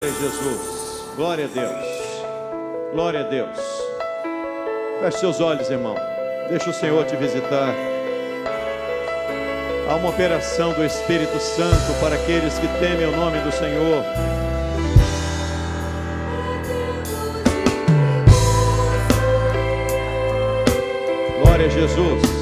Jesus, glória a Deus, glória a Deus. Feche seus olhos, irmão, deixa o Senhor te visitar. Há uma operação do Espírito Santo para aqueles que temem o nome do Senhor. Glória a Jesus.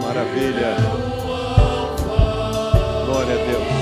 Maravilha. Glória a Deus.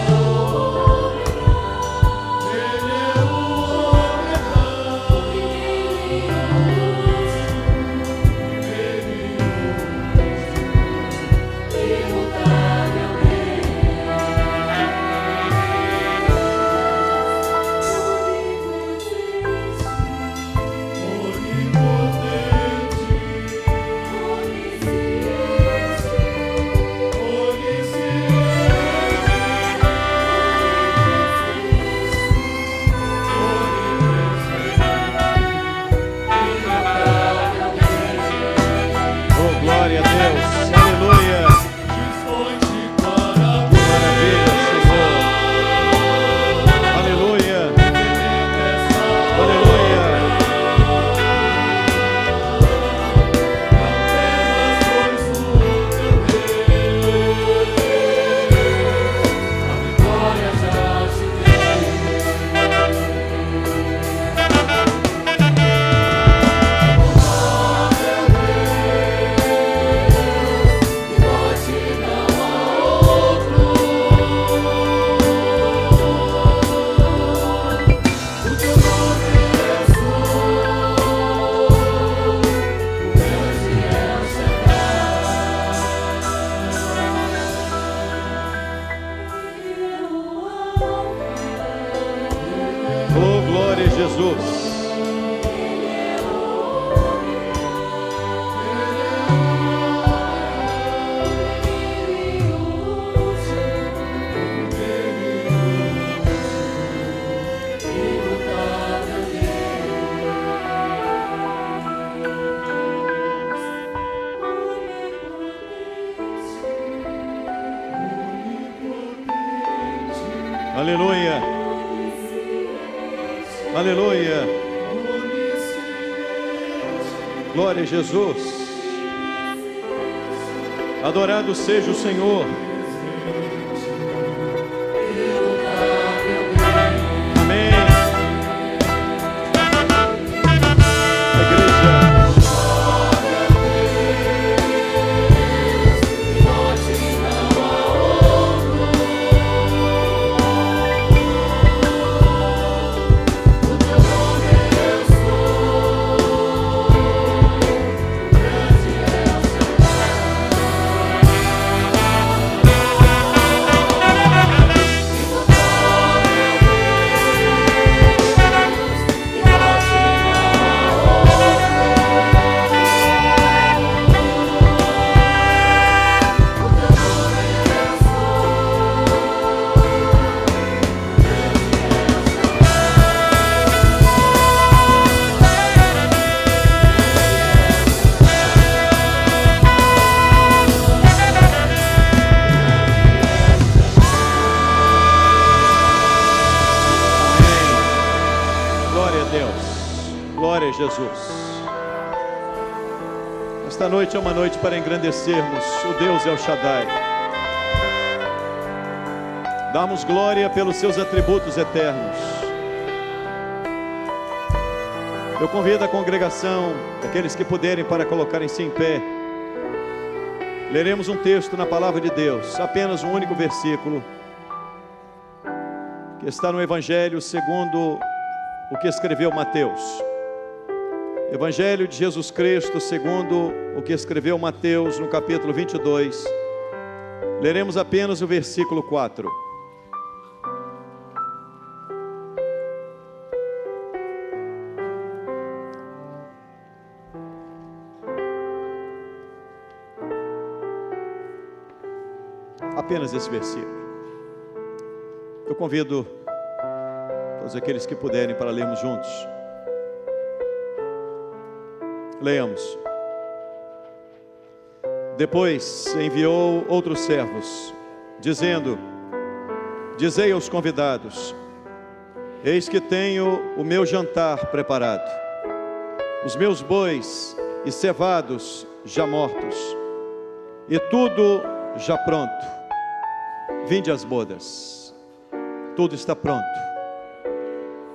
Glória a Jesus. Aleluia. Aleluia. Glória a Jesus. Adorado seja o Senhor. Amém. Glória a Jesus. Esta noite é uma noite para engrandecermos o Deus El Shaddai. Damos glória pelos seus atributos eternos. Eu convido a congregação, aqueles que puderem, para colocarem-se em pé. Leremos um texto na palavra de Deus, apenas um único versículo, que está no Evangelho segundo o que escreveu Mateus. Evangelho de Jesus Cristo segundo o que escreveu Mateus, no capítulo 22. Leremos apenas o versículo 4. Apenas esse versículo. Eu convido todos aqueles que puderem para lermos juntos. Leamos. Depois enviou outros servos, dizendo: dizei aos convidados: eis que tenho o meu jantar preparado, os meus bois e cevados já mortos, e tudo já pronto. Vinde às bodas. Tudo está pronto.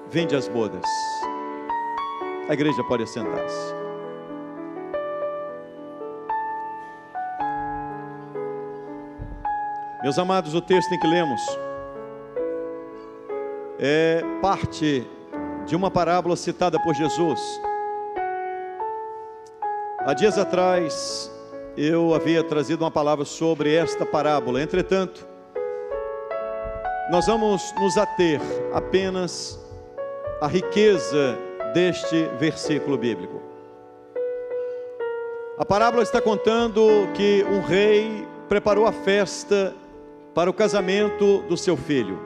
Vinde às bodas. A igreja pode assentar-se. Meus amados, o texto em que lemos é parte de uma parábola citada por Jesus. Há dias atrás eu havia trazido uma palavra sobre esta parábola. Entretanto, nós vamos nos ater apenas à riqueza deste versículo bíblico. A parábola está contando que um rei preparou a festa para o casamento do seu filho.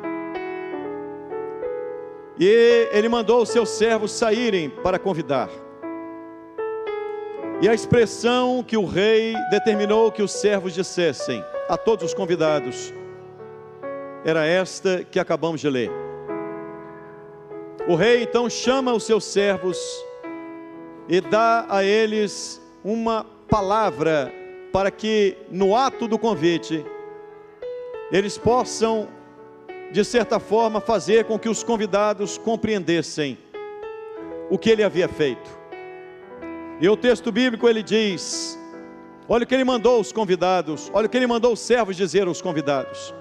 E ele mandou os seus servos saírem para convidar. E a expressão que o rei determinou que os servos dissessem a todos os convidados era esta que acabamos de ler. O rei então chama os seus servos e dá a eles uma palavra para que no ato do convite eles possam, de certa forma, fazer com que os convidados compreendessem o que ele havia feito. E o texto bíblico ele diz: olha o que ele mandou os convidados, olha o que ele mandou os servos dizer aos convidados: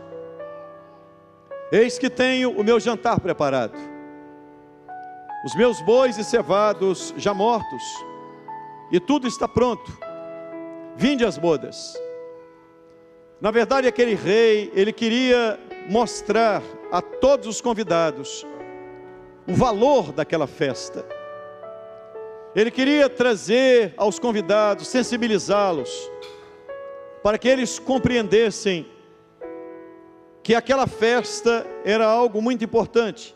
eis que tenho o meu jantar preparado, os meus bois e cevados já mortos, e tudo está pronto. Vinde às bodas. Na verdade, aquele rei, ele queria mostrar a todos os convidados o valor daquela festa. Ele queria trazer aos convidados, sensibilizá-los, para que eles compreendessem que aquela festa era algo muito importante,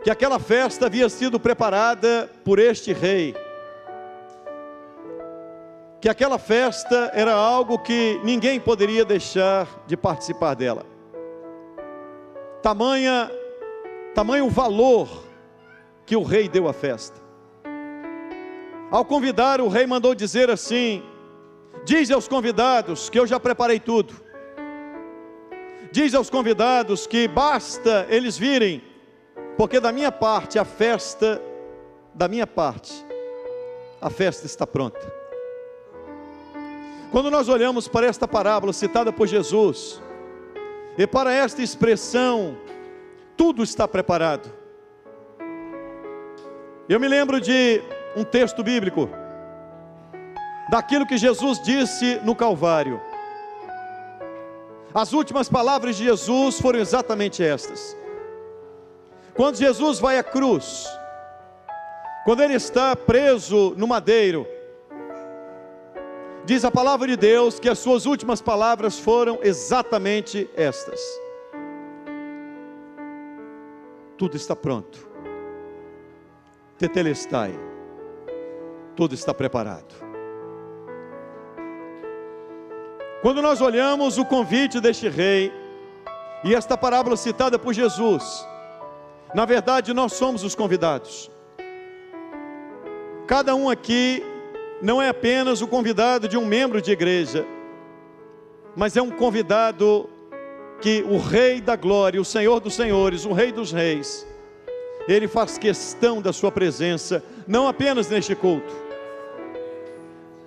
que aquela festa havia sido preparada por este rei, que aquela festa era algo que ninguém poderia deixar de participar dela. Tamanho valor que o rei deu à festa. Ao convidar, o rei mandou dizer assim: diz aos convidados que eu já preparei tudo. Diz aos convidados que basta eles virem, porque da minha parte, a festa está pronta. Quando nós olhamos para esta parábola citada por Jesus, e para esta expressão, tudo está preparado, eu me lembro de um texto bíblico, daquilo que Jesus disse no Calvário. As últimas palavras de Jesus foram exatamente estas. Quando Jesus vai à cruz, quando ele está preso no madeiro, diz a palavra de Deus que as suas últimas palavras foram exatamente estas: tudo está pronto, tetelestai, tudo está preparado. Quando nós olhamos o convite deste rei, e esta parábola citada por Jesus, na verdade nós somos os convidados. Cada um aqui não é apenas o convidado de um membro de igreja, mas é um convidado que o Rei da Glória, o Senhor dos Senhores, o Rei dos Reis, Ele faz questão da sua presença, não apenas neste culto.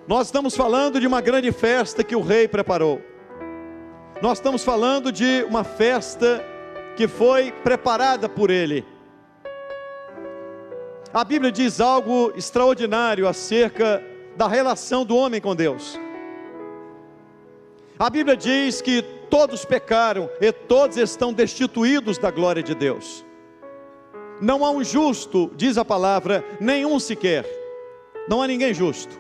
Nós estamos falando de uma grande festa que o Rei preparou. Nós estamos falando de uma festa que foi preparada por Ele. A Bíblia diz algo extraordinário acerca da relação do homem com Deus. A Bíblia diz que todos pecaram e todos estão destituídos da glória de Deus. Não há um justo, diz a palavra, nenhum sequer. Não há ninguém justo.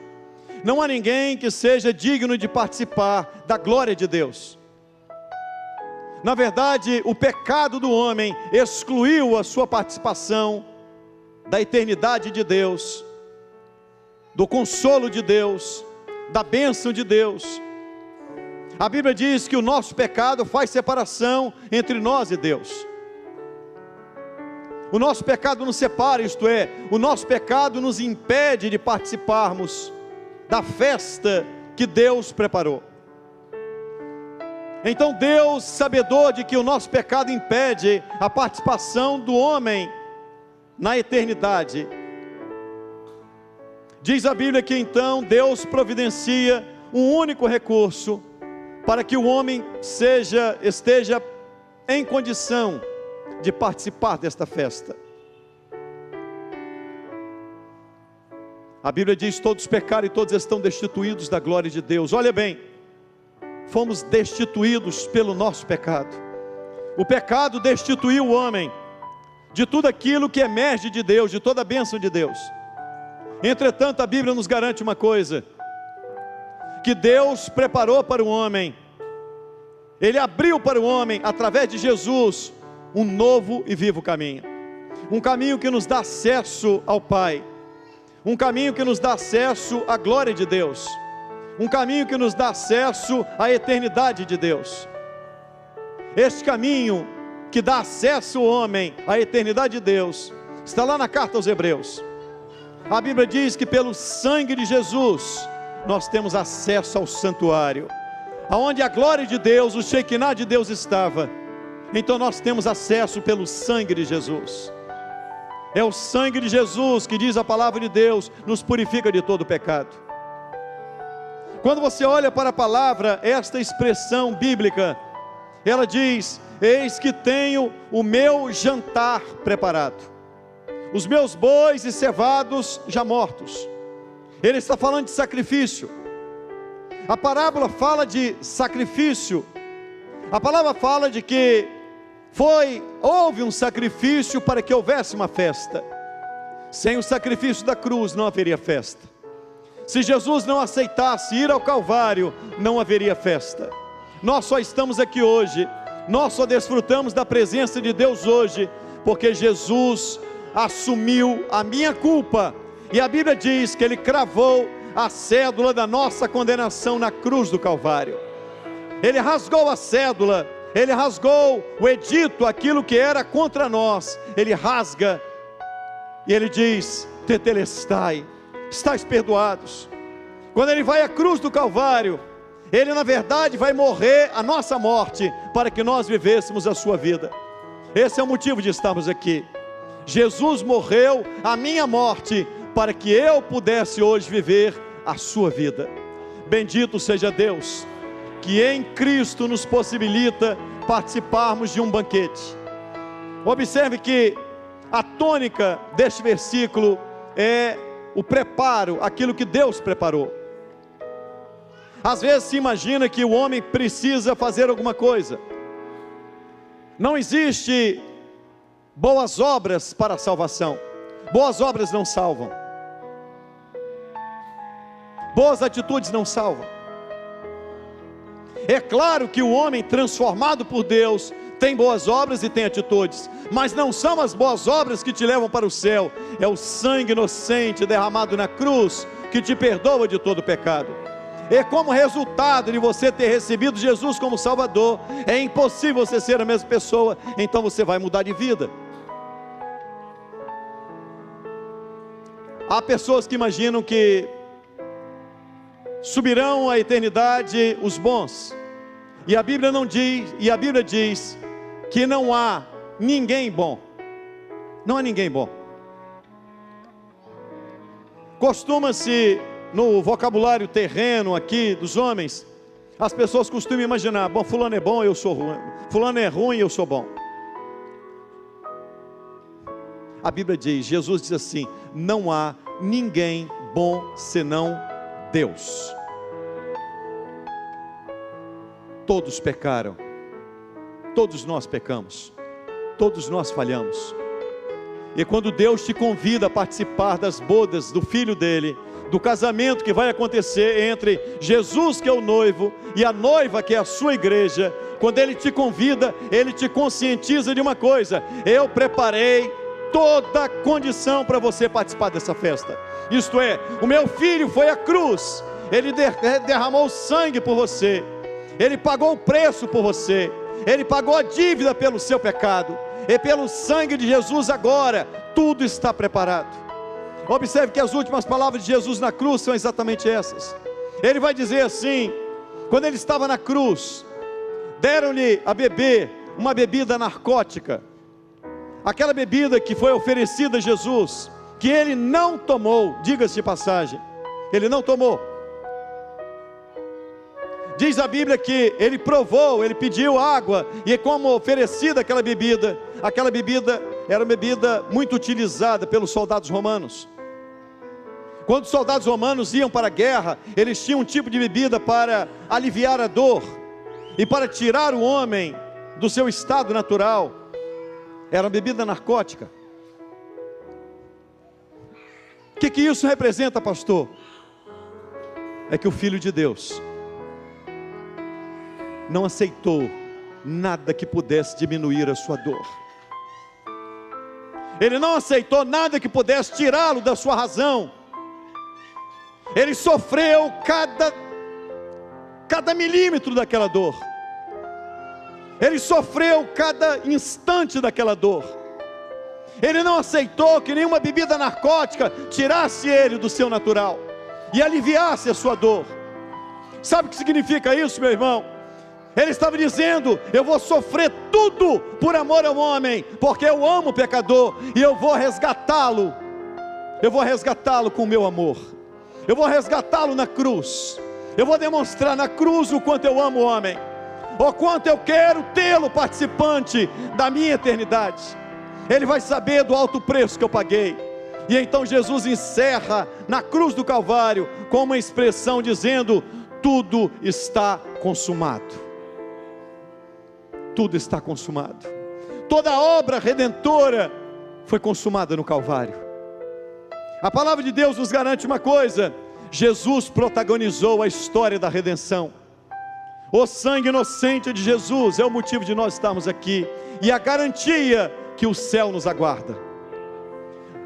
Não há ninguém que seja digno de participar da glória de Deus. Na verdade, o pecado do homem excluiu a sua participação da eternidade de Deus, do consolo de Deus, da bênção de Deus. A Bíblia diz que o nosso pecado faz separação entre nós e Deus. O nosso pecado nos separa, isto é, o nosso pecado nos impede de participarmos da festa que Deus preparou. Então Deus, sabedor de que o nosso pecado impede a participação do homem na eternidade, diz a Bíblia que então Deus providencia um único recurso para que o homem esteja em condição de participar desta festa. A Bíblia diz: todos pecaram e todos estão destituídos da glória de Deus. Olha bem, fomos destituídos pelo nosso pecado. O pecado destituiu o homem de tudo aquilo que emerge de Deus, de toda a bênção de Deus. Entretanto, a Bíblia nos garante uma coisa: que Deus preparou para o homem, Ele abriu para o homem, através de Jesus, um novo e vivo caminho. Um caminho que nos dá acesso ao Pai. Um caminho que nos dá acesso à glória de Deus. Um caminho que nos dá acesso à eternidade de Deus. Este caminho que dá acesso ao homem à eternidade de Deus, está lá na carta aos Hebreus. A Bíblia diz que pelo sangue de Jesus, nós temos acesso ao santuário, aonde a glória de Deus, o Shekinah de Deus estava. Então nós temos acesso pelo sangue de Jesus. É o sangue de Jesus que, diz a palavra de Deus, nos purifica de todo pecado. Quando você olha para a palavra, esta expressão bíblica, ela diz: eis que tenho o meu jantar preparado, os meus bois e cevados já mortos. Ele está falando de sacrifício. A parábola fala de sacrifício. A palavra fala de que houve um sacrifício para que houvesse uma festa. Sem o sacrifício da cruz não haveria festa. Se Jesus não aceitasse ir ao Calvário, não haveria festa. Nós só estamos aqui hoje, nós só desfrutamos da presença de Deus hoje, porque Jesus assumiu a minha culpa. E a Bíblia diz que Ele cravou a cédula da nossa condenação na cruz do Calvário. Ele rasgou a cédula, Ele rasgou o edito, aquilo que era contra nós. Ele rasga e Ele diz: tetelestai, estáis perdoados. Quando Ele vai à cruz do Calvário, Ele na verdade vai morrer a nossa morte, para que nós vivêssemos a sua vida. Esse é o motivo de estarmos aqui. Jesus morreu a minha morte, para que eu pudesse hoje viver a sua vida. Bendito seja Deus, que em Cristo nos possibilita participarmos de um banquete. Observe que a tônica deste versículo é o preparo, aquilo que Deus preparou. Às vezes se imagina que o homem precisa fazer alguma coisa. Não existe boas obras para a salvação. Boas obras não salvam. Boas atitudes não salvam. É claro que o homem transformado por Deus tem boas obras e tem atitudes, mas não são as boas obras que te levam para o céu. É o sangue inocente derramado na cruz que te perdoa de todo pecado. E como resultado de você ter recebido Jesus como Salvador, é impossível você ser a mesma pessoa, então você vai mudar de vida. Há pessoas que imaginam que subirão à eternidade os bons, e a Bíblia não diz, e a Bíblia diz que não há ninguém bom. Não há ninguém bom. Costuma-se, no vocabulário terreno aqui dos homens, as pessoas costumam imaginar: bom, fulano é bom, eu sou ruim. Fulano é ruim, eu sou bom. A Bíblia diz, Jesus diz assim: não há ninguém bom senão Deus. Todos pecaram, todos nós pecamos, todos nós falhamos. E quando Deus te convida a participar das bodas do Filho dele, do casamento que vai acontecer entre Jesus, que é o noivo, e a noiva, que é a sua igreja, quando Ele te convida, Ele te conscientiza de uma coisa: eu preparei toda a condição para você participar dessa festa. Isto é, o meu filho foi à cruz, Ele derramou sangue por você, Ele pagou o preço por você, Ele pagou a dívida pelo seu pecado, e pelo sangue de Jesus agora, tudo está preparado. Observe que as últimas palavras de Jesus na cruz são exatamente essas. Ele vai dizer assim: quando Ele estava na cruz, deram-lhe a beber uma bebida narcótica, aquela bebida que foi oferecida a Jesus, que Ele não tomou, diga-se de passagem, Ele não tomou. Diz a Bíblia que Ele provou, Ele pediu água, e como oferecida aquela bebida era uma bebida muito utilizada pelos soldados romanos. Quando os soldados romanos iam para a guerra, eles tinham um tipo de bebida para aliviar a dor, e para tirar o homem do seu estado natural. Era uma bebida narcótica. O que isso representa, pastor? É que o Filho de Deus não aceitou nada que pudesse diminuir a sua dor. Ele não aceitou nada que pudesse tirá-lo da sua razão. Ele sofreu cada milímetro daquela dor. Ele sofreu cada instante daquela dor. Ele não aceitou que nenhuma bebida narcótica tirasse ele do seu natural e aliviasse a sua dor. Sabe o que significa isso, meu irmão? Ele estava dizendo: eu vou sofrer tudo por amor ao homem, porque eu amo o pecador, e eu vou resgatá-lo. Eu vou resgatá-lo com o meu amor. Eu vou resgatá-lo na cruz. Eu vou demonstrar na cruz o quanto eu amo o homem, o quanto eu quero tê-lo participante da minha eternidade. Ele vai saber do alto preço que eu paguei. E então Jesus encerra na cruz do Calvário com uma expressão dizendo: tudo está consumado. Tudo está consumado. Toda a obra redentora foi consumada no Calvário. A palavra de Deus nos garante uma coisa: Jesus protagonizou a história da redenção. O sangue inocente de Jesus é o motivo de nós estarmos aqui, e a garantia que o céu nos aguarda.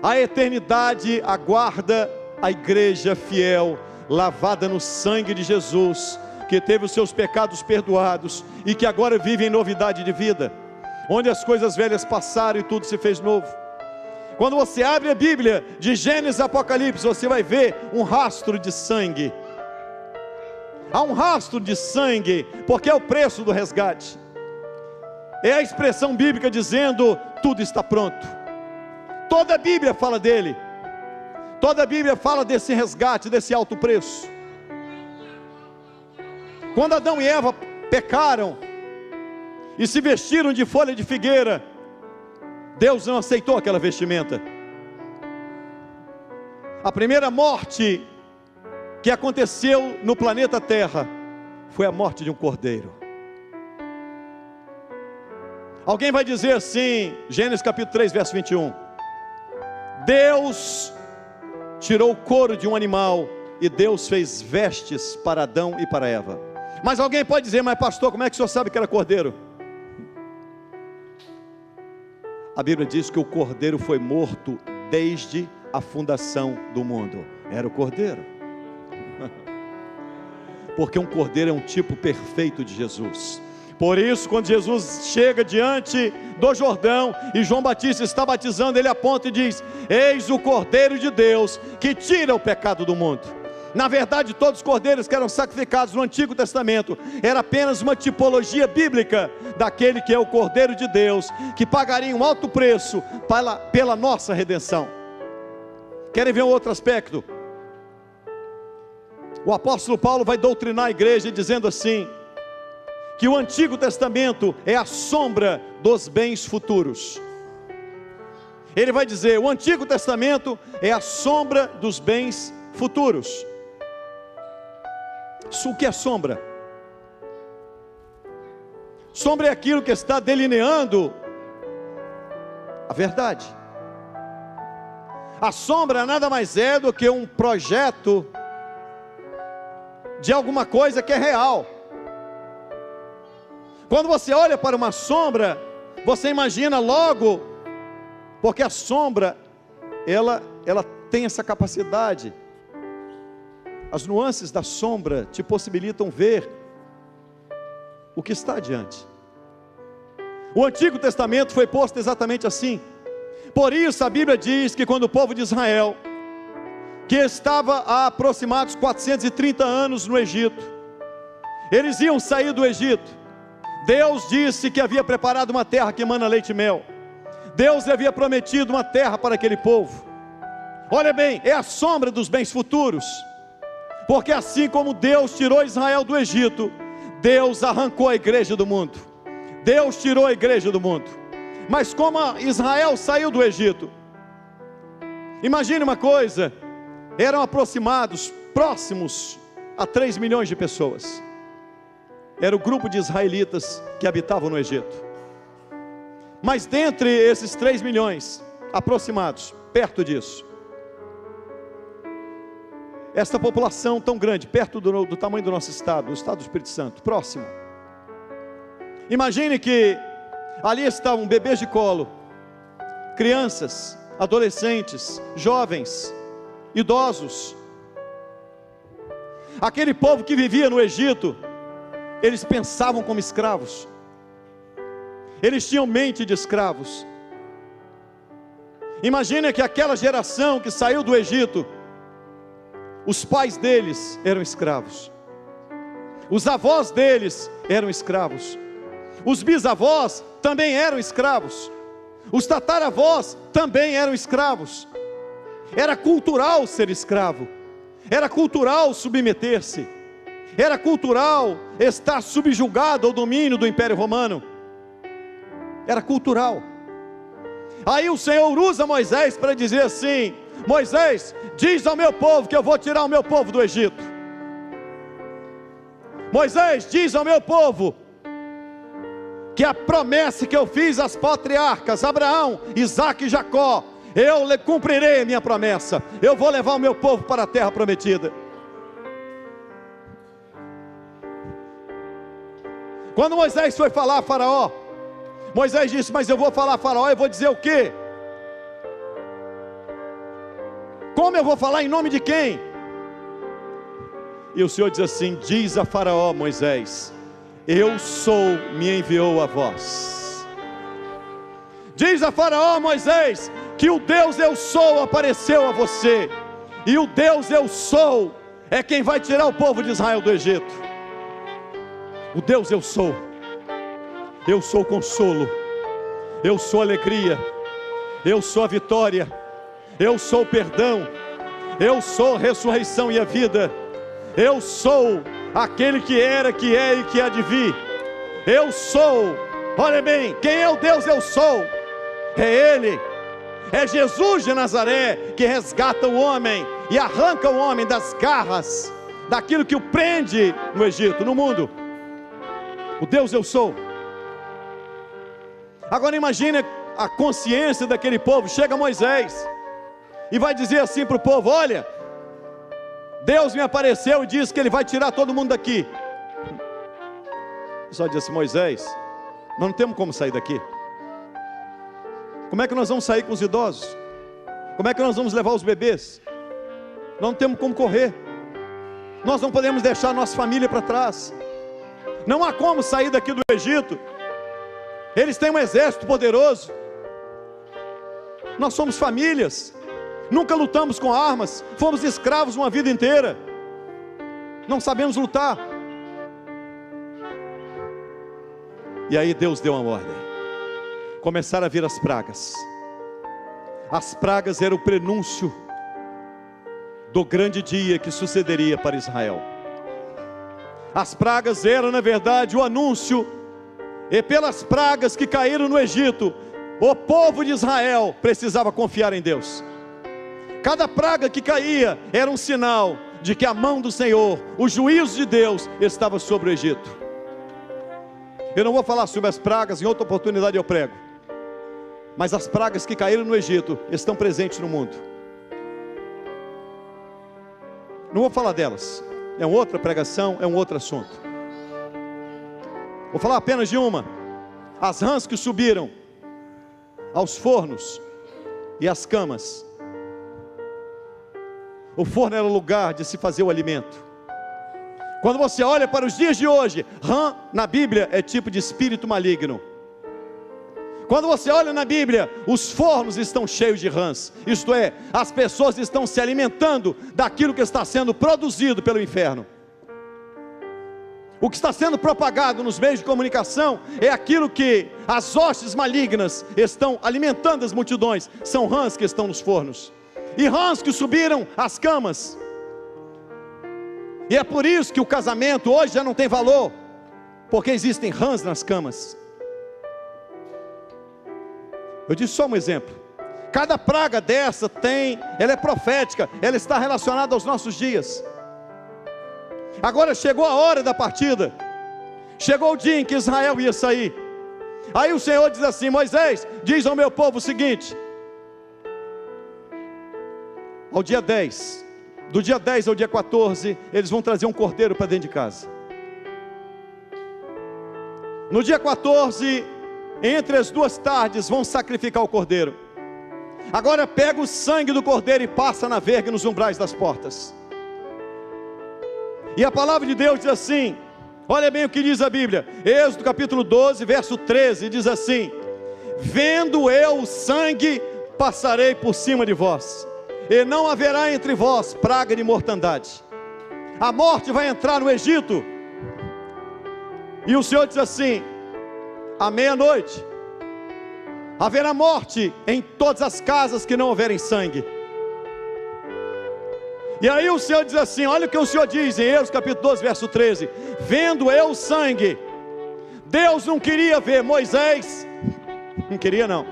A eternidade aguarda a igreja fiel, lavada no sangue de Jesus, que teve os seus pecados perdoados e que agora vive em novidade de vida, onde as coisas velhas passaram e tudo se fez novo. Quando você abre a Bíblia de Gênesis a Apocalipse, você vai ver um rastro de sangue. Há um rastro de sangue, porque é o preço do resgate. É a expressão bíblica dizendo: tudo está pronto. Toda a Bíblia fala dele. Toda a Bíblia fala desse resgate, desse alto preço. Quando Adão e Eva pecaram e se vestiram de folha de figueira, Deus não aceitou aquela vestimenta. A primeira morte que aconteceu no planeta Terra foi a morte de um cordeiro. Alguém vai dizer assim, Gênesis capítulo 3, verso 21: Deus tirou o couro de um animal e Deus fez vestes para Adão e para Eva. Mas alguém pode dizer: mas pastor, como é que o senhor sabe que era cordeiro? A Bíblia diz que o cordeiro foi morto desde a fundação do mundo. Era o cordeiro. Porque um cordeiro é um tipo perfeito de Jesus. Por isso, quando Jesus chega diante do Jordão e João Batista está batizando, ele aponta e diz: eis o Cordeiro de Deus que tira o pecado do mundo. Na verdade, todos os cordeiros que eram sacrificados no Antigo Testamento era apenas uma tipologia bíblica daquele que é o Cordeiro de Deus, que pagaria um alto preço pela nossa redenção. Querem ver um outro aspecto? O apóstolo Paulo vai doutrinar a igreja dizendo assim, que o Antigo Testamento é a sombra dos bens futuros. Ele vai dizer: o Antigo Testamento é a sombra dos bens futuros. O que é sombra? Sombra é aquilo que está delineando a verdade. A sombra nada mais é do que um projeto de alguma coisa que é real. Quando você olha para uma sombra, você imagina logo, porque a sombra, ela tem essa capacidade. As nuances da sombra te possibilitam ver o que está adiante. O Antigo Testamento foi posto exatamente assim. Por isso a Bíblia diz que quando o povo de Israel, que estava há aproximados 430 anos no Egito, eles iam sair do Egito, Deus disse que havia preparado uma terra que emana leite e mel. Deus lhe havia prometido uma terra para aquele povo. Olha bem, é a sombra dos bens futuros. Porque assim como Deus tirou Israel do Egito, Deus arrancou a igreja do mundo. Deus tirou a igreja do mundo. Mas como Israel saiu do Egito, imagine uma coisa, eram próximos a 3 milhões de pessoas. Era o grupo de israelitas que habitavam no Egito. Mas dentre esses 3 milhões aproximados, perto disso, esta população tão grande, perto do tamanho do nosso estado, do estado do Espírito Santo, próximo. Imagine que ali estavam bebês de colo, crianças, adolescentes, jovens, idosos. Aquele povo que vivia no Egito, eles pensavam como escravos. Eles tinham mente de escravos. Imagine que aquela geração que saiu do Egito, os pais deles eram escravos, os avós deles eram escravos, os bisavós também eram escravos, os tataravós também eram escravos. Era cultural ser escravo, era cultural submeter-se, era cultural estar subjugado ao domínio do Império Romano, era cultural. Aí o Senhor usa Moisés para dizer assim: Moisés, diz ao meu povo que eu vou tirar o meu povo do Egito. Moisés, diz ao meu povo que a promessa que eu fiz às patriarcas, Abraão, Isaque e Jacó, eu cumprirei a minha promessa. Eu vou levar o meu povo para a terra prometida. Quando Moisés foi falar a Faraó, Moisés disse: mas eu vou falar a Faraó, eu vou dizer o quê? Como eu vou falar, em nome de quem? E o Senhor diz assim: diz a Faraó, Moisés, eu sou, me enviou a vós. Diz a Faraó, Moisés, que o Deus eu sou apareceu a você, e o Deus eu sou é quem vai tirar o povo de Israel do Egito. O Deus eu sou consolo, eu sou alegria, eu sou a vitória, eu sou o perdão, eu sou a ressurreição e a vida, eu sou aquele que era, que é e que há de vir. Eu sou, olha bem, quem é o Deus eu sou? É Ele, é Jesus de Nazaré, que resgata o homem e arranca o homem das garras daquilo que o prende no Egito, no mundo. O Deus eu sou. Agora imagine a consciência daquele povo. Chega Moisés e vai dizer assim para o povo: olha, Deus me apareceu e disse que Ele vai tirar todo mundo daqui. Só disse: Moisés, nós não temos como sair daqui. Como é que nós vamos sair com os idosos? Como é que nós vamos levar os bebês? Nós não temos como correr. Nós não podemos deixar a nossa família para trás. Não há como sair daqui do Egito. Eles têm um exército poderoso. Nós somos famílias. Nunca lutamos com armas. Fomos escravos uma vida inteira. Não sabemos lutar. E aí Deus deu uma ordem. Começaram a vir as pragas. As pragas eram o prenúncio do grande dia que sucederia para Israel. As pragas eram, na verdade, o anúncio. E pelas pragas que caíram no Egito, O povo de Israel precisava confiar em Deus. Cada praga que caía era um sinal de que a mão do Senhor, o juízo de Deus, estava sobre o Egito. Eu não vou falar sobre as pragas, em outra oportunidade eu prego. Mas as pragas que caíram no Egito estão presentes no mundo. Não vou falar delas, é uma outra pregação, é um outro assunto. Vou falar apenas de uma. As rãs que subiram aos fornos e às camas. O forno era o lugar de se fazer o alimento. Quando você olha para os dias de hoje, rã na Bíblia é tipo de espírito maligno. Quando você olha na Bíblia, os fornos estão cheios de rãs. Isto é, as pessoas estão se alimentando daquilo que está sendo produzido pelo inferno. O que está sendo propagado nos meios de comunicação é aquilo que as hostes malignas estão alimentando as multidões. São rãs que estão nos fornos. E rãs que subiram às camas. E é por isso que o casamento hoje já não tem valor, porque existem rãs nas camas. Eu disse só um exemplo. Cada praga dessa ela é profética, ela está relacionada aos nossos dias. Agora chegou a hora da partida. Chegou o dia em que Israel ia sair. Aí o Senhor diz assim: Moisés, diz ao meu povo o seguinte: ao dia 10, do dia 10 ao dia 14, eles vão trazer um cordeiro para dentro de casa. No dia 14, entre as 2 tardes, vão sacrificar o cordeiro. Agora pega o sangue do cordeiro e passa na verga nos umbrais das portas. E a palavra de Deus diz assim, olha bem o que diz a Bíblia, Êxodo capítulo 12, verso 13, diz assim: vendo eu o sangue, passarei por cima de vós, e não haverá entre vós praga de mortandade. A morte vai entrar no Egito. E o Senhor diz assim: à meia-noite haverá morte em todas as casas que não houverem sangue. E aí o Senhor diz assim, olha o que o Senhor diz em Êxodo capítulo 12, verso 13: vendo eu o sangue. Deus não queria ver Moisés, não queria não.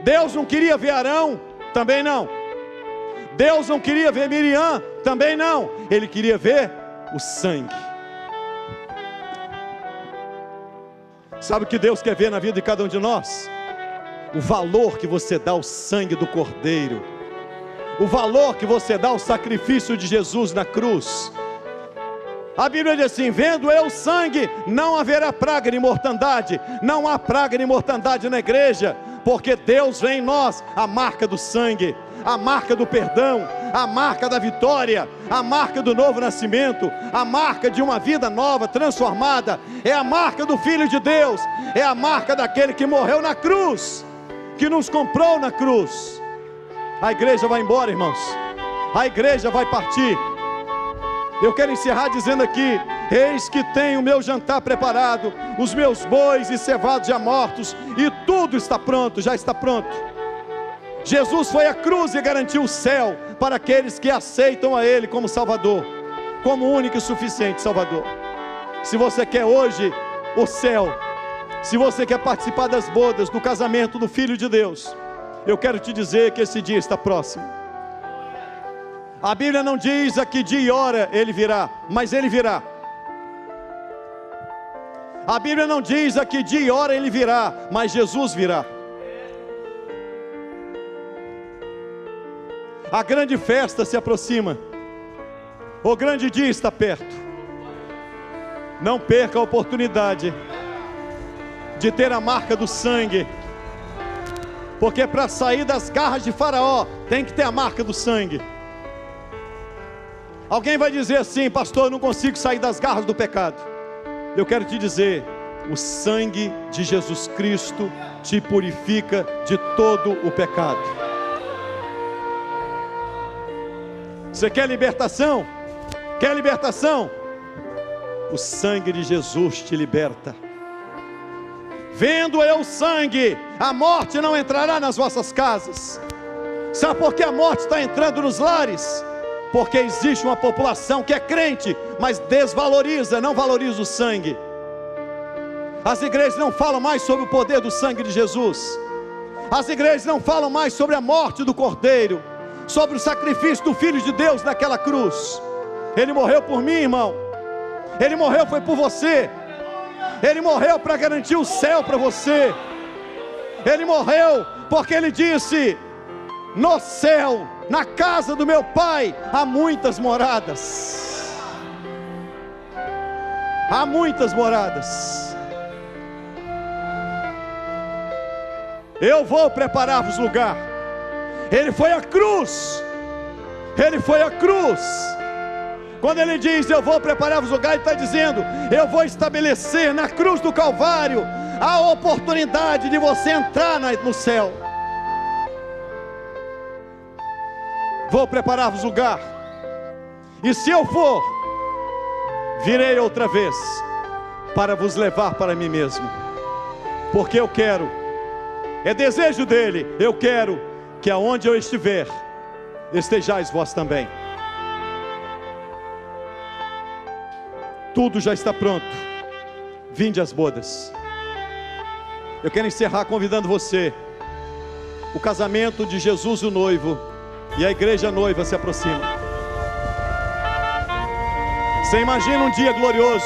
Deus não queria ver Arão, também não. Deus não queria ver Miriam, também não. Ele queria ver o sangue. Sabe o que Deus quer ver na vida de cada um de nós? O valor que você dá ao sangue do Cordeiro, o valor que você dá ao sacrifício de Jesus na cruz. A Bíblia diz assim: vendo eu o sangue, não haverá praga de mortandade. Não há praga de mortandade na igreja, porque Deus vê em nós a marca do sangue, a marca do perdão, a marca da vitória, a marca do novo nascimento, a marca de uma vida nova, transformada. É a marca do Filho de Deus, é a marca daquele que morreu na cruz, que nos comprou na cruz. A igreja vai embora, irmãos, a igreja vai partir. Eu quero encerrar dizendo aqui: eis que tenho o meu jantar preparado, os meus bois e cevados já mortos, e tudo está pronto, já está pronto. Jesus foi à cruz e garantiu o céu para aqueles que aceitam a Ele como Salvador, como único e suficiente Salvador. Se você quer hoje o céu, se você quer participar das bodas, do casamento do Filho de Deus, eu quero te dizer que esse dia está próximo. A Bíblia não diz a que dia e hora Ele virá, mas Ele virá. A Bíblia não diz a que dia e hora Ele virá, mas Jesus virá. A grande festa se aproxima, o grande dia está perto. Não perca a oportunidade de ter a marca do sangue, porque para sair das garras de Faraó, tem que ter a marca do sangue. Alguém vai dizer assim: pastor, eu não consigo sair das garras do pecado. Eu quero te dizer: o sangue de Jesus Cristo te purifica de todo o pecado. Você quer libertação? Quer libertação? O sangue de Jesus te liberta. Vendo eu o sangue, a morte não entrará nas vossas casas. Sabe por que a morte está entrando nos lares? Porque existe uma população que é crente, mas desvaloriza, não valoriza o sangue. As igrejas não falam mais sobre o poder do sangue de Jesus. As igrejas não falam mais sobre a morte do Cordeiro, sobre o sacrifício do Filho de Deus naquela cruz. Ele morreu por mim, irmão. Ele morreu foi por você. Ele morreu para garantir o céu para você. Ele morreu porque Ele disse: no céu, na casa do meu Pai, há muitas moradas. Há muitas moradas. Eu vou preparar-vos lugar. Ele foi à cruz. Ele foi à cruz. Quando Ele diz: eu vou preparar-vos lugar, Ele está dizendo: eu vou estabelecer na cruz do Calvário a oportunidade de você entrar no céu. Vou preparar-vos lugar. E se eu for, virei outra vez para vos levar para mim mesmo. Porque eu quero, é desejo dele, eu quero que aonde eu estiver, estejais vós também. Tudo já está pronto. Vinde às bodas. Eu quero encerrar convidando você. O casamento de Jesus e o noivo, e a igreja noiva se aproxima. Você imagina um dia glorioso?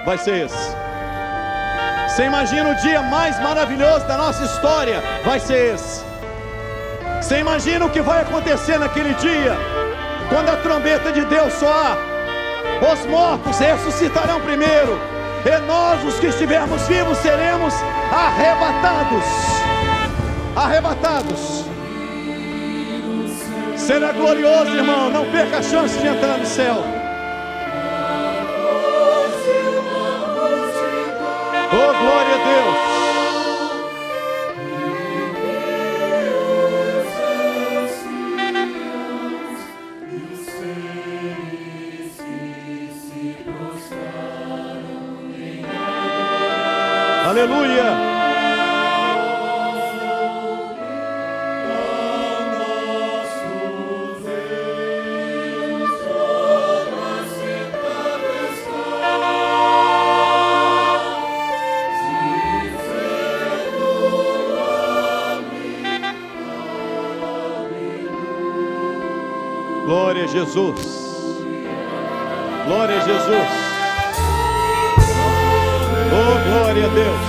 Vai ser esse. Você imagina o dia mais maravilhoso da nossa história? Vai ser esse. Você imagina o que vai acontecer naquele dia, quando a trombeta de Deus soar? Os mortos ressuscitarão primeiro, e nós, os que estivermos vivos, seremos arrebatados. Arrebatados. Será glorioso, irmão. Não perca a chance de entrar no céu. Oh, glória a Deus. Aleluia. Glória a Jesus. Glória a Jesus. Oh, glória a Deus.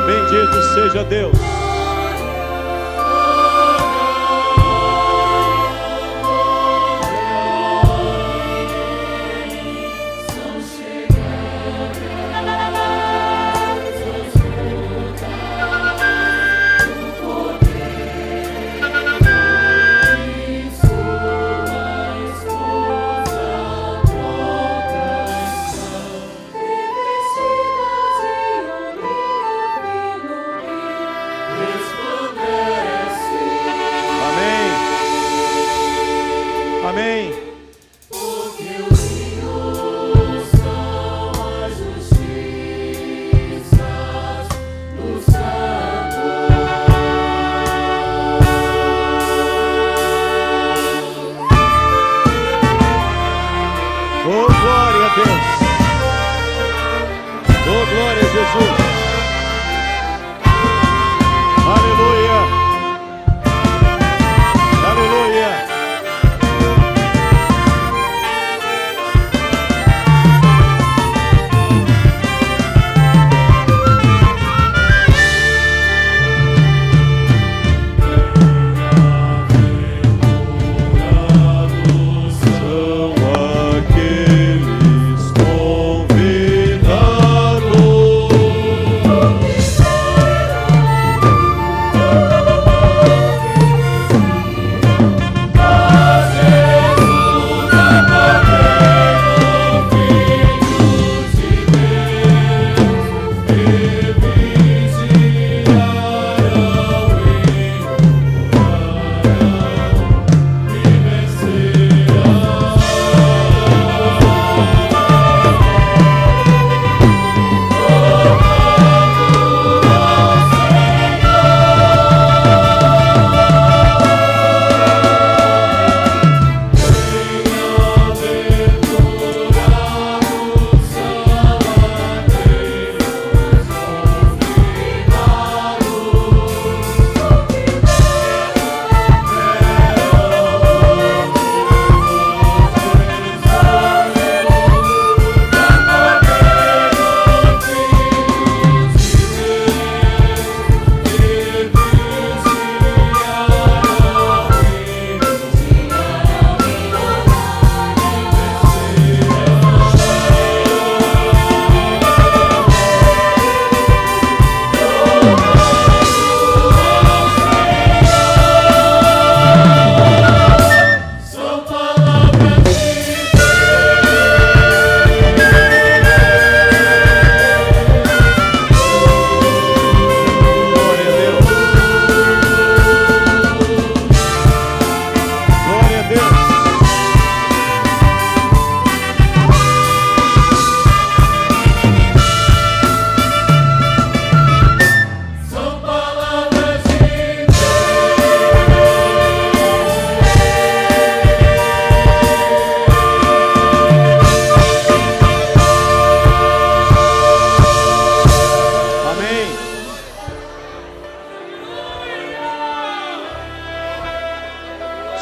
Bendito seja Deus. Amém. Oh, glória a Deus. Oh, glória a Jesus. Aleluia. Aleluia.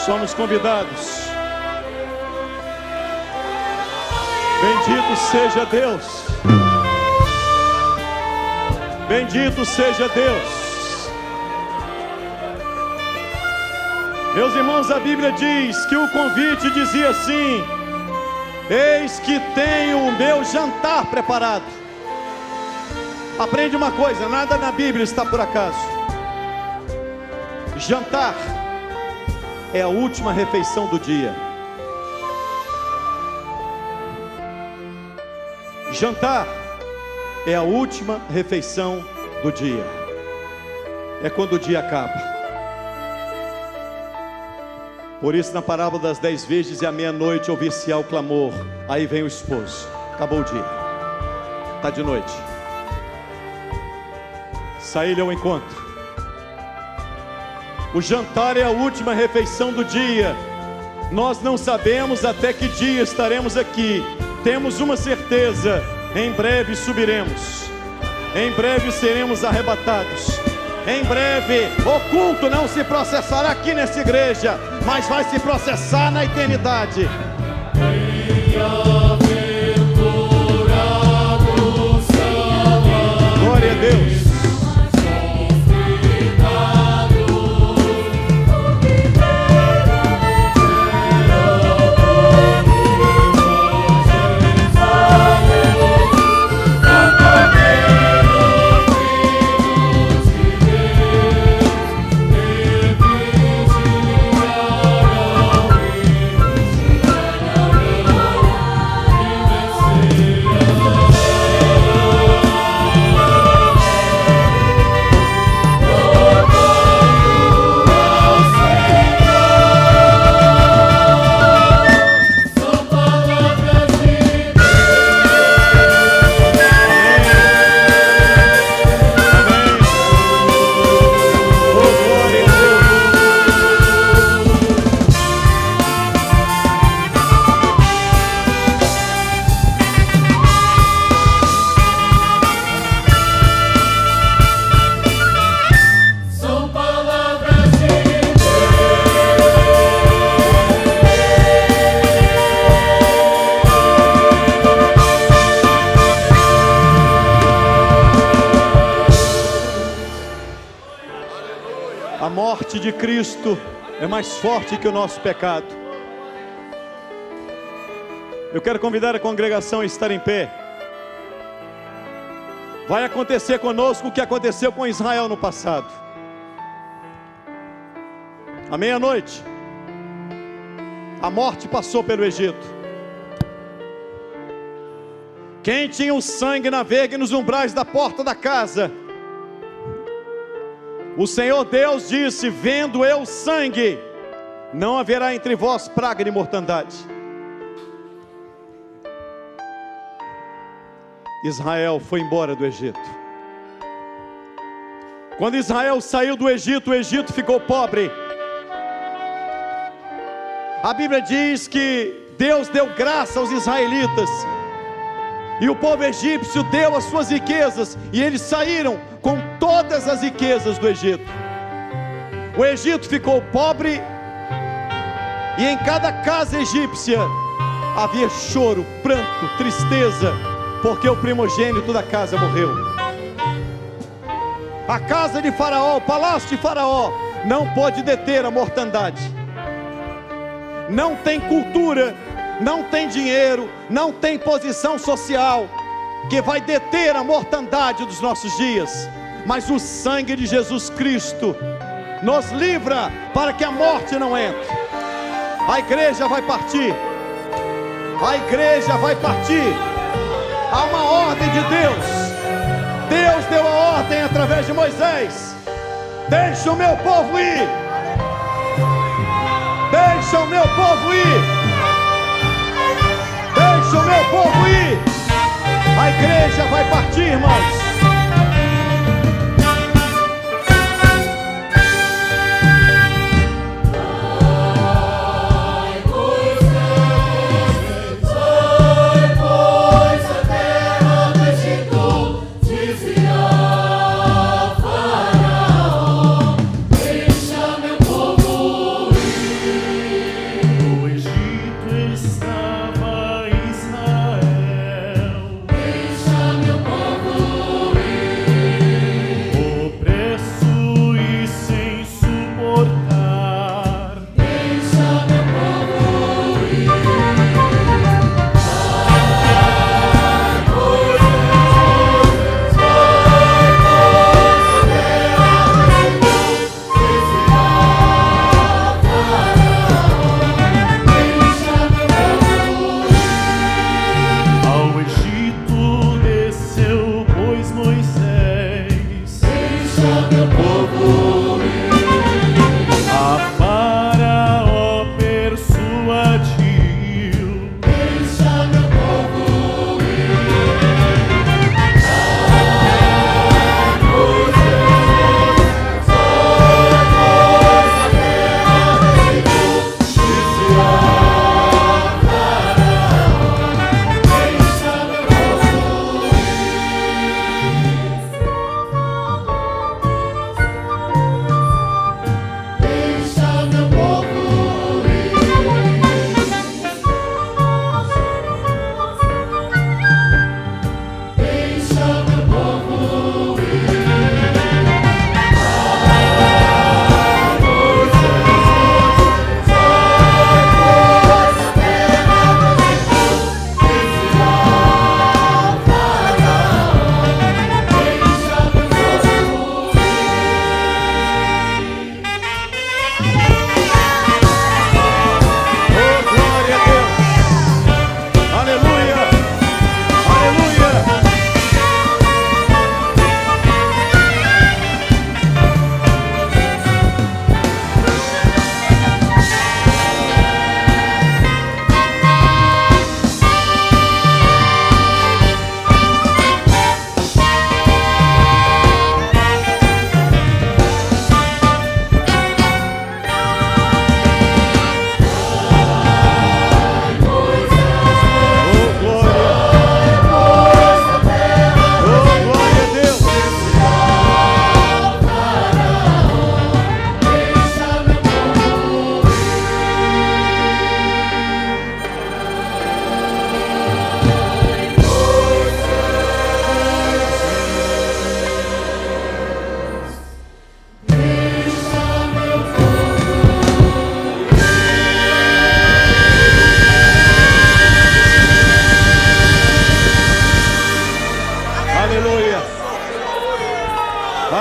somos convidados. Bendito seja Deus. Bendito seja Deus. Meus irmãos, a Bíblia diz que o convite dizia assim: eis que tenho o meu jantar preparado. Aprende uma coisa, nada na Bíblia está por acaso. Jantar é a última refeição do dia. Jantar é a última refeição do dia. É quando o dia acaba. Por isso na parábola das 10 virgens, e à meia-noite ouvir-se-á o clamor. Aí vem o esposo. Acabou o dia. Está de noite. Saí-lhe ao encontro. O jantar é a última refeição do dia. Nós não sabemos até que dia estaremos aqui. Temos uma certeza: em breve subiremos. Em breve seremos arrebatados. Em breve o culto não se processará aqui nessa igreja, mas vai se processar na eternidade. Glória a Deus. A morte de Cristo é mais forte que o nosso pecado. Eu quero convidar a congregação a estar em pé. Vai acontecer conosco o que aconteceu com Israel no passado. À meia-noite, a morte passou pelo Egito. Quem tinha o sangue na verga e nos umbrais da porta da casa, o Senhor Deus disse: vendo eu sangue, não haverá entre vós praga de mortandade. Israel foi embora do Egito. Quando Israel saiu do Egito, o Egito ficou pobre. A Bíblia diz que Deus deu graça aos israelitas, e o povo egípcio deu as suas riquezas, e eles saíram com todas as riquezas do Egito. O Egito ficou pobre, e em cada casa egípcia havia choro, pranto, tristeza, porque o primogênito da casa morreu. A casa de Faraó, o palácio de Faraó, não pôde deter a mortandade. Não tem cultura, não tem dinheiro, não tem posição social que vai deter a mortandade dos nossos dias. Mas o sangue de Jesus Cristo nos livra para que a morte não entre. A igreja vai partir. A igreja vai partir. Há uma ordem de Deus. Deus deu a ordem através de Moisés: deixa o meu povo ir. Deixa o meu povo ir. Deixa o meu povo ir. A igreja vai partir, irmãos.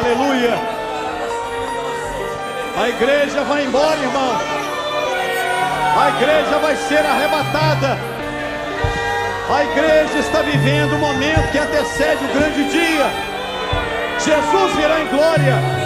aleluia. A igreja vai embora, irmão. A igreja vai ser arrebatada. A igreja está vivendo o momento que antecede o grande dia. Jesus virá em glória.